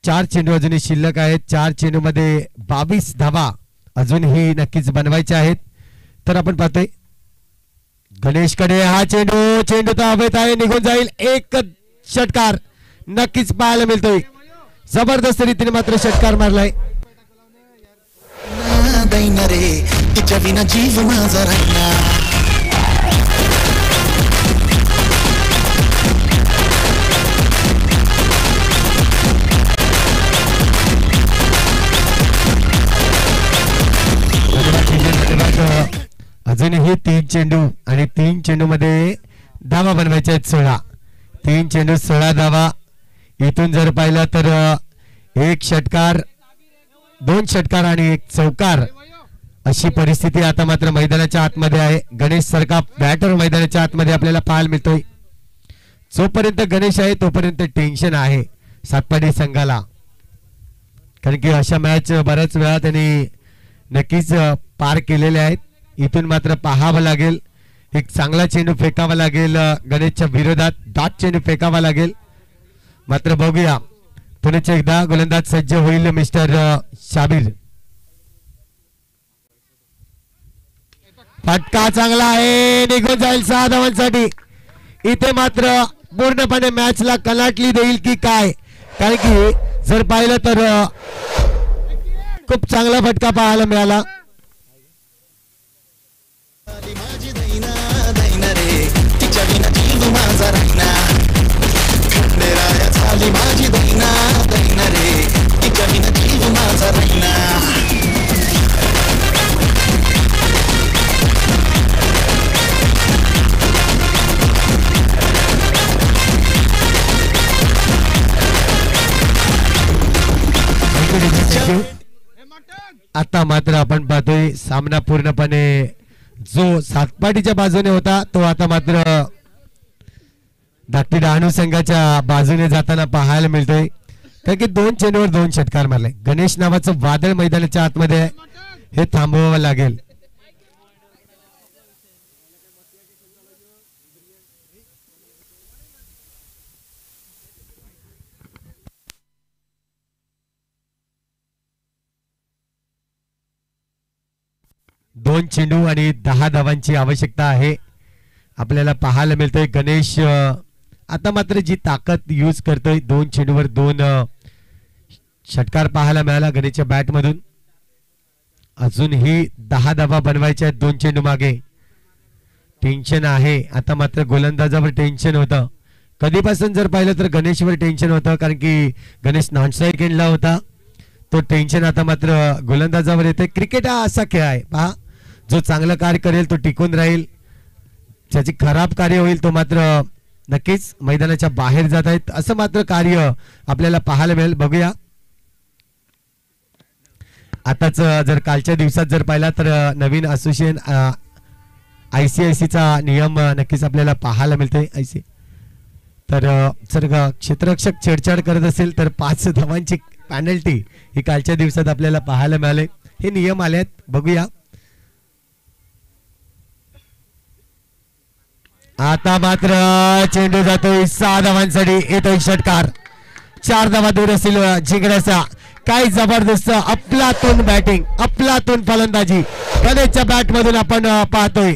4 चेंडू अजूनही शिल्लक आहेत. 4 चेंडूमध्ये 22 धावा अजूनही नक्कीच बनवायच्या आहेत. तर आपण पाहतोय गणेशकडे हा चेंडू तर हवेत आहे, निघून जाईल. एक षटकार नक्कीच पाहायला मिळतोय. जबरदस्त रीतीने मात्र षटकार मारलाय. अजूनही 3 चेंडू आणि 3 चेंडू मध्ये धावा बनवायच्या आहेत 16. 3 चेंडू 16 धावा. इथून जर पाहिलं तर एक षटकार, 2 षटकार आणि एक चौकार अशी परिस्थिती आता मात्र मैदानाच्या आतमध्ये आहे. गणेश सारखा बॅटर मैदानाच्या आतमध्ये आपल्याला पाहायला मिळतोय. जोपर्यंत गणेश आहे तोपर्यंत टेन्शन आहे सातपाडी संघाला, कारण की अशा मॅच बऱ्याच वेळा त्यांनी नक्कीच पार केलेले आहेत. इथून मात्र पाहावं लागेल, एक चांगला चेंडू फेकावा लागेल गणेशच्या विरोधात, दाट चेंडू फेकावा लागेल. मात्र बघूया पुन्हा एकदा गोलंदाज सज्ज होईल मिस्टर शाबीर. फटका चांगला आहे, निघून जाईल 6 धावांसाठी. इथे मात्र पूर्णपणे मॅचला कलाटली देईल की काय, कारण की जर पाहिलं तर खूप चांगला फटका पाहायला मिळाला. आता मात्र आपण पाहतोय सामना पूर्णपणे जो सातपाटीच्या बाजूने होता तो आता मात्र धाकटी डहाणू संघाच्या बाजूने जाताना पाहायला मिळतोय, कारण की 2 चेंडूवर 2 षटकार मारले. गणेश नावाचं वादळ मैदानाच्या आतमध्ये हे थांबवावं लागेल. दोन चेंडू आणि 10 धावांची आवश्यकता आहे आपल्याला पाहायला मिळतोय. गणेश आता मात्र जी ताकद यूज करतोय, 2 चेंडूवर 2 षटकार पाहायला मिळाला गणेशच्या बॅट मधून. अजूनही 10 धावा बनवायच्या आहेत 2 चेंडू मागे. टेन्शन आहे आता मात्र गोलंदाजावर टेन्शन होतं. कधीपासून जर पाहिलं तर गणेशवर टेन्शन होतं, कारण की गणेश नॉन स्ट्राईक एंडला होता. तो टेन्शन आता मात्र गोलंदाजावर येते. क्रिकेट हा असा खेळ आहे पहा, जो चांगलं कार्य करेल तो टिकून राहील, ज्याची खराब कार्य होईल तो मात्र नक्कीच मैदानाच्या बाहेर जात आहेत. असं मात्र कार्य आपल्याला पाहायला मिळेल. बघूया आताच जर कालच्या दिवसात जर पाहिला तर नवीन असोसिएशन ICICचा नियम नक्कीच आपल्याला पाहायला मिळतोय. IC तर जर क्षेत्ररक्षक छेडछाड करत असेल तर 5 धावांची पेनल्टी ही कालच्या दिवसात आपल्याला पाहायला मिळाले. हे नियम आले आहेत. बघूया आता मात्र चेंडू जातोय 6 धावांसाठी. येतोय षटकार. 4 धावा दूर असतील जिंकण्याचा. काय जबरदस्त अफलातून बॅटिंग, अफलातून फलंदाजी गणेशच्या बॅट मधून आपण पाहतोय.